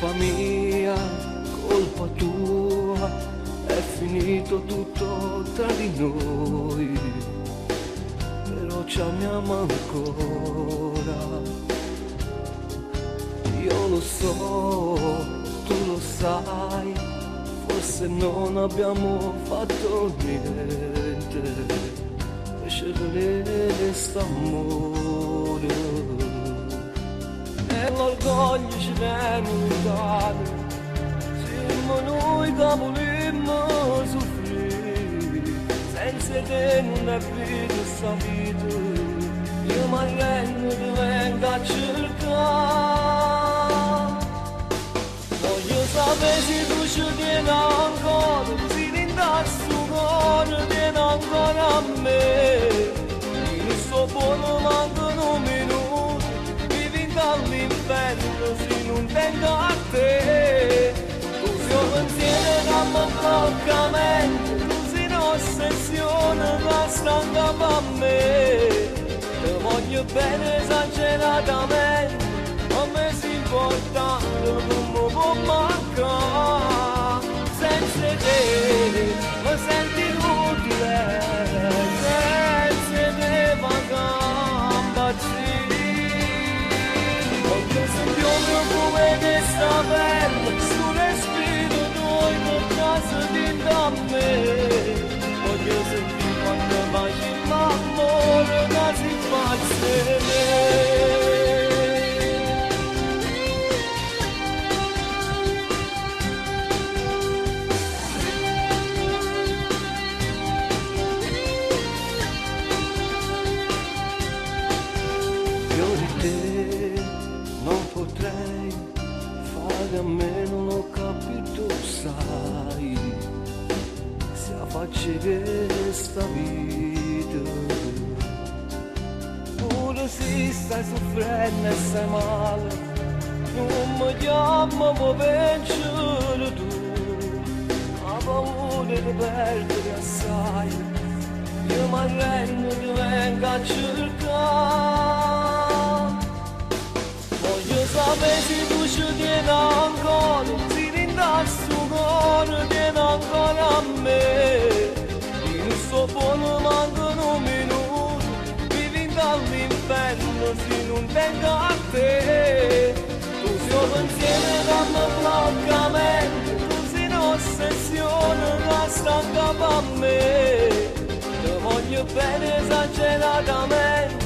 colpa mia, colpa tua, è finito tutto tra di noi, però ci amiamo ancora. Io lo so, tu lo sai, forse non abbiamo fatto niente per scegliere quest'amore. E l'orgoglio ci viene lontano, siamo noi che volimmo soffrire, senza te non è vita sta vita, io mi arrendo e vengo a cercare. Voglio sapere se tu ci tieni ancora, se l'indasso cuore tieni ancora a me, io non sto buono mancano un minuto, all'inferno se non tengo a te, tu sei un pensiero che mi blocca la mente, tu sei un'ossessione che stanca per me, ti voglio bene esageratamente, a me si importante non mi può mancare, senza te mi sento inutile, senza te manca impazzire. Se piove come questa perla, su respiro tuo in casa di da me. Voglio sentire quando baci l'amore che si fa insieme. Io di te non potrei fare a meno, l'ho capito, sai, se facile sta vita, pure se stai soffrendo e stai male, non mi chiamo per vincere tu, ho paura di perdere assai, io mi arrendo e vengo a cercare. Voglio sapere se tu ci tieni ancora, se l'indasso cuore tieni ancora a me, io non sto buono mancano un minuto, vivi dall'inferno se non tengo a te, tu sei un pensiero che mi blocca la mente, tu sei un'ossessione che stanca per me, ti voglio bene esageratamente,